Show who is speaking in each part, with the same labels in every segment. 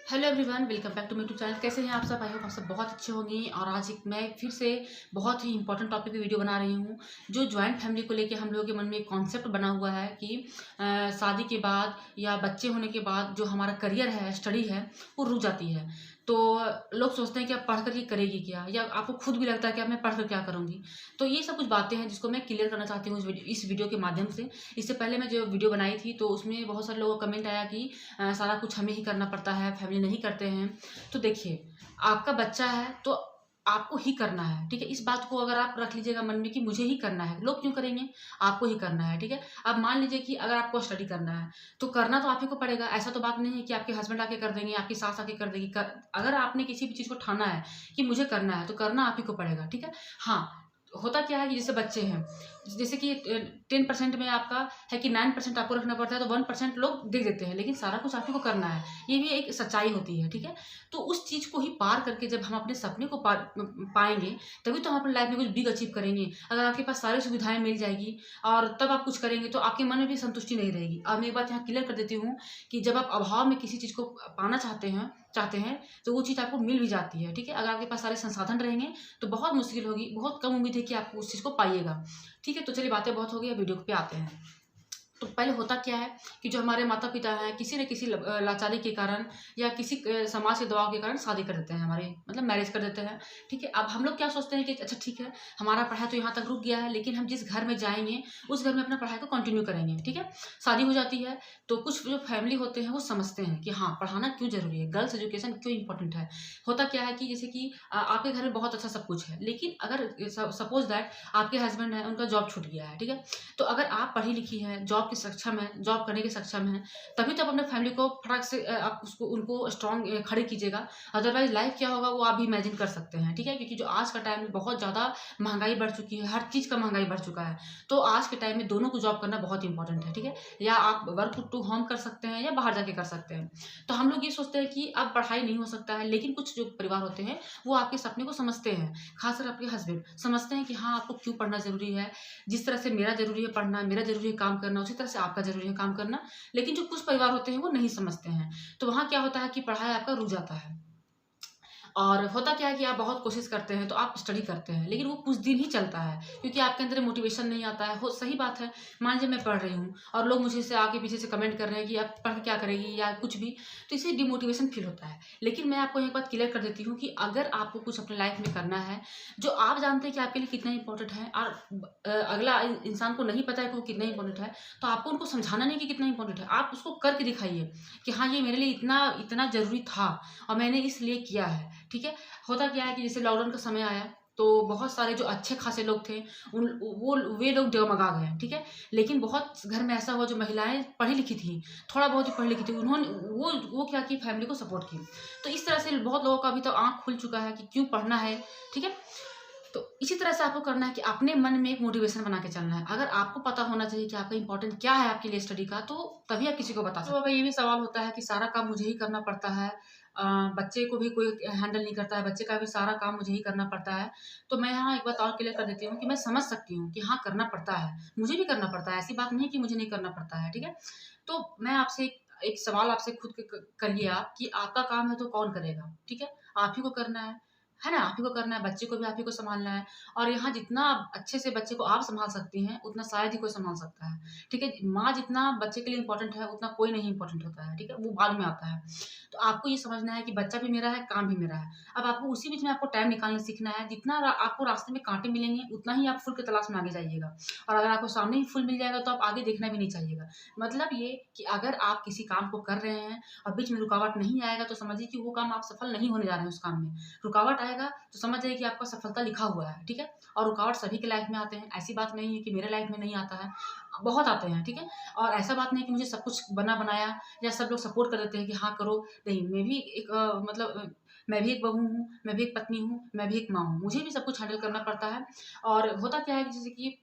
Speaker 1: Hello everyone, welcome back to my YouTube channel. कैसे हैं आप सब? आई होप आप सब बहुत अच्छे होंगे। और आज एक मैं फिर से बहुत ही इंपॉर्टेंट टॉपिक पे वीडियो बना रही हूँ। जो जॉइंट फैमिली को लेके हम लोगों के मन में एक कॉन्सेप्ट बना हुआ है कि शादी के बाद या बच्चे होने के बाद जो हमारा करियर है, स्टडी है, वो रुक जाती है। तो लोग सोचते हैं कि अब पढ़ कर ये करेगी क्या, या आपको खुद भी लगता है कि अब मैं पढ़ कर क्या करूँगी। तो ये सब कुछ बातें हैं जिसको मैं क्लियर करना चाहती हूँ इस वीडियो के माध्यम से। इससे पहले मैं जो वीडियो बनाई थी तो उसमें बहुत सारे लोगों का कमेंट आया कि सारा कुछ हमें ही करना पड़ता है, फैमिली नहीं करते हैं। तो देखिए, आपका बच्चा है तो आपको ही करना है, ठीक है? इस बात को अगर आप रख लीजिएगा मन में कि मुझे ही करना है, लोग क्यों करेंगे? आपको ही करना है, ठीक है? अब मान लीजिए कि अगर आपको स्टडी करना है, तो करना तो आप ही को पड़ेगा। ऐसा तो बात नहीं है कि आपके हस्बैंड आके कर देंगे, आपकी सास आके कर देगी। अगर आपने किसी भी चीज़ को ठाना है कि मुझे करना है, तो करना आप ही को पड़ेगा, ठीक है? हाँ, होता क्या है कि जैसे बच्चे हैं, जैसे कि 10% में आपका है कि 9% आपको रखना पड़ता है, तो 1% लोग दे देते हैं, लेकिन सारा कुछ आप ही को करना है। ये भी एक सच्चाई होती है, ठीक है? तो उस चीज़ को ही पार करके जब हम अपने सपने को पाएँगे, तभी तो हम अपनी लाइफ़ में कुछ बिग अचीव करेंगे। अगर आपके पास सारी सुविधाएँ मिल जाएगी और तब आप कुछ करेंगे, तो आपके मन में भी संतुष्टि नहीं रहेगी। अब मैं एक बात यहाँ क्लियर कर देती हूँ कि जब आप अभाव में किसी चीज़ को पाना चाहते हैं, तो वो चीज़ आपको मिल भी जाती है, ठीक है? अगर आपके पास सारे संसाधन रहेंगे, तो बहुत मुश्किल होगी, बहुत कम उम्मीद है कि आप उस चीज़ को पाइएगा, ठीक है? तो चलिए, बातें बहुत हो गई, अब वीडियो पे आते हैं। तो पहले होता क्या है कि जो हमारे माता-पिता हैं, किसी न किसी लाचारी के कारण या किसी समाज के दबाव के कारण शादी कर देते हैं, हमारे मतलब मैरिज कर देते हैं, ठीक है? अब हम लोग क्या सोचते हैं कि अच्छा ठीक है, हमारा पढ़ाई तो यहाँ तक रुक गया है, लेकिन हम जिस घर में जाएँगे, उस घर में अपना पढ़ाई को कंटिन्यू करेंगे, ठीक है? शादी हो जाती है, तो कुछ जो फैमिली होते हैं, वो समझते हैं कि हाँ, पढ़ाना क्यों ज़रूरी है, गर्ल्स एजुकेशन क्यों इम्पोर्टेंट है। होता क्या है कि जैसे कि आपके घर में बहुत अच्छा सब कुछ है, लेकिन अगर सपोज़ दैट आपके हस्बैंड हैं, उनका जॉब छूट गया है, ठीक है? तो अगर आप पढ़ी-लिखी हैं, जॉब करने के सक्षम हैं, तभी तो आप अपने फैमिली को फटाक से आप उसको उनको स्ट्रॉन्ग खड़े कीजिएगा। अदरवाइज़ लाइफ़ क्या होगा वो आप भी इमेजिन कर सकते हैं, ठीक है? क्योंकि जो आज का टाइम में बहुत ज़्यादा महँगाई बढ़ चुकी है, हर चीज़ का महँगाई बढ़ चुका है। तो आज के टाइम में दोनों को जॉब करना बहुत इम्पोर्टेंट है, ठीक है? या आप वर्क टू होम कर सकते हैं या बाहर जाके कर सकते हैं। तो हम लोग ये सोचते हैं कि अब पढ़ाई नहीं हो सकता है, लेकिन कुछ जो परिवार होते हैं, वो आपके सपने को समझते हैं, ख़ासकर आपके हस्बैंड समझते हैं कि हाँ, आपको क्यों पढ़ना ज़रूरी है। जिस तरह से मेरा ज़रूरी है पढ़ना, मेरा ज़रूरी है काम करना, उसी तरह से आपका ज़रूरी है काम करना। लेकिन जो कुछ परिवार होते हैं, वो नहीं समझते हैं। तो वहाँ क्या होता है कि पढ़ाई आपका रुक जाता है। और होता क्या है कि आप बहुत कोशिश करते हैं, तो आप स्टडी करते हैं, लेकिन वो कुछ दिन ही चलता है, क्योंकि आपके अंदर मोटिवेशन नहीं आता है। हो सही बात है, मान लीजिए मैं पढ़ रही हूँ और लोग मुझे से आगे पीछे से कमेंट कर रहे हैं कि आप पढ़ के क्या करेगी या कुछ भी, तो इससे डिमोटिवेशन फील होता है। लेकिन मैं आपको एक बात क्लियर कर देती हूँ कि अगर आपको कुछ अपने लाइफ में करना है, जो आप जानते हैं कि आपके लिए कितना इंपॉर्टेंट है, और अगला इंसान को नहीं पता है कि वो कितना इंपॉर्टेंट है, तो आपको उनको समझाना नहीं कि कितना इंपॉर्टेंट है, आप उसको करके दिखाइए कि हाँ, ये मेरे लिए इतना इतना ज़रूरी था और मैंने इसलिए किया है, ठीक है? होता क्या है कि जैसे लॉकडाउन का समय आया, तो बहुत सारे जो अच्छे खासे लोग थे, उन वो वे लोग डगमगा गए, ठीक है? लेकिन बहुत घर में ऐसा हुआ, जो महिलाएँ पढ़ी लिखी थी, थोड़ा बहुत ही पढ़ी लिखी थी, उन्होंने वो क्या की, फैमिली को सपोर्ट की। तो इस तरह से बहुत लोगों का अभी तो आँख खुल चुका है कि क्यों पढ़ना है, ठीक है? तो इसी तरह से आपको करना है कि अपने मन में एक मोटिवेशन बना के चलना है। अगर आपको पता होना चाहिए कि आपका इम्पोर्टेंट क्या है आपके लिए स्टडी का, तो तभी आप किसी को बता सकते हो। तो अब ये भी सवाल होता है कि सारा काम मुझे ही करना पड़ता है, बच्चे को भी कोई हैंडल नहीं करता है, बच्चे का भी सारा काम मुझे ही करना पड़ता है। तो मैं यहाँ एक बात और क्लियर कर देती हूँ कि मैं समझ सकती हूँ कि हाँ, करना पड़ता है, मुझे भी करना पड़ता है, ऐसी बात नहीं है कि मुझे नहीं करना पड़ता है, ठीक है? तो मैं आपसे एक एक सवाल आपसे खुद के करिए आप कि आपका काम है तो कौन करेगा, ठीक है? आप ही को करना है ना? आप ही को करना है, बच्चे को भी आप ही को सँभालना है। और यहाँ जितना अच्छे से बच्चे को आप सँभाल सकती हैं, उतना शायद ही कोई सँभाल सकता है, ठीक है? माँ जितना बच्चे के लिए इम्पोर्टेंट है, उतना कोई नहीं इम्पोर्टेंट होता है, ठीक है? वो बाद में आता है। तो आपको ये समझना है कि बच्चा भी मेरा है, काम भी मेरा है। अब आपको उसी बीच में आपको टाइम निकालना सीखना है, जितना आपको रास्ते में काँटे मिलेंगे, उतना ही आप फूल की तलाश में आगे जाइएगा। और अगर आपको सामने ही फूल मिल जाएगा, तो आप आगे देखना भी नहीं चाहिएगा। मतलब ये कि अगर आप किसी काम को कर रहे हैं और बीच में रुकावट नहीं आएगा, तो समझिए कि वो काम आप सफल नहीं होने जा रहे हैं उस काम में। रुकावट आएगा तो समझ जाइए कि आपका सफलता लिखा हुआ है, ठीक है? और रुकावट सभी के लाइफ में आते हैं, ऐसी बात नहीं है कि मेरे लाइफ में नहीं आता है, बहुत आते हैं, ठीक है? और ऐसा बात नहीं है कि मुझे सब कुछ बना-बनाया या सब लोग सपोर्ट कर देते हैं कि हाँ, करो। नहीं, मैं भी एक मैं भी एक बहू हूँ, मैं भी एक पत्नी हूँ, मैं भी एक माँ हूँ, मुझे भी सब कुछ हैंडल करना पड़ता है। और होता क्या है कि जैसे कि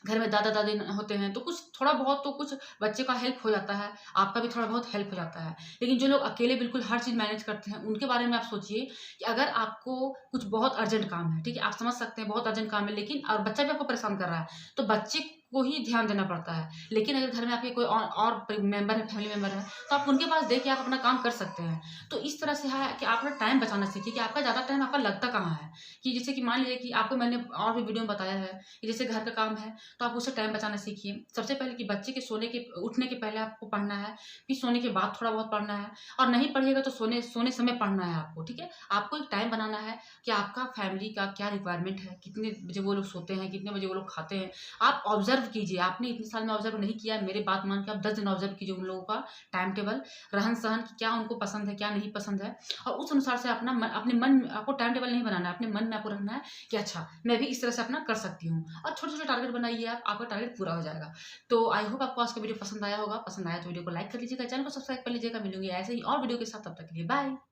Speaker 1: घर में दादा-दादी होते हैं, तो कुछ थोड़ा बहुत तो कुछ बच्चे का हेल्प हो जाता है, आपका भी थोड़ा बहुत हेल्प हो जाता है। लेकिन जो लोग अकेले बिल्कुल हर चीज़ मैनेज करते हैं, उनके बारे में आप सोचिए कि अगर आपको कुछ बहुत अर्जेंट काम है, ठीक है? आप समझ सकते हैं बहुत अर्जेंट काम है, लेकिन और बच्चा भी आपको परेशान कर रहा है, तो बच्चे को ही ध्यान देना पड़ता है। लेकिन अगर घर में आपके कोई और मेंबर है, फैमिली मेंबर है, तो आप उनके पास दे के आप अपना काम कर सकते हैं। तो इस तरह से है कि आप अपना टाइम बचाना सीखिए कि आपका ज़्यादा टाइम आपका लगता कहाँ है। कि जैसे कि मान लीजिए कि आपको मैंने और भी वीडियो में बताया है कि जैसे घर का काम है, तो आप उससे टाइम बचाना सीखिए। सबसे पहले कि बच्चे के उठने के पहले आपको पढ़ना है, फिर सोने के बाद थोड़ा बहुत पढ़ना है, और नहीं पढ़िएगा तो सोने सोने समय पढ़ना है आपको, ठीक है? आपको एक टाइम बनाना है कि आपका फैमिली का क्या रिक्वायरमेंट है, कितने बजे वो लोग सोते हैं, कितने बजे वो लोग खाते हैं। आप ऑब्ज़र्व कीजिए, आपने इतने साल में ऑब्ज़र्व नहीं किया, मेरी बात मान के आप 10 दिन ऑब्ज़र्व कीजिए उन लोगों का टाइम टेबल, रहन-सहन कि क्या उनको पसंद है, क्या नहीं पसंद है, और उस अनुसार से अपने मन में आपको टाइम टेबल नहीं बनाना है, अपने मन में आपको रखना है कि अच्छा, मैं भी इस तरह से अपना कर सकती हूँ, और छोटे-छोटे टारगेट बनाइए आप, आपका टारगेट पूरा हो जाएगा। तो आई होप आपको आज का वीडियो पसंद आया होगा, पसंद आया तो वीडियो को लाइक कर लीजिएगा, चैनल को सब्सक्राइब कर लीजिएगा। मिलूँगी ऐसे ही और वीडियो के साथ, तब तक के लिए बाय।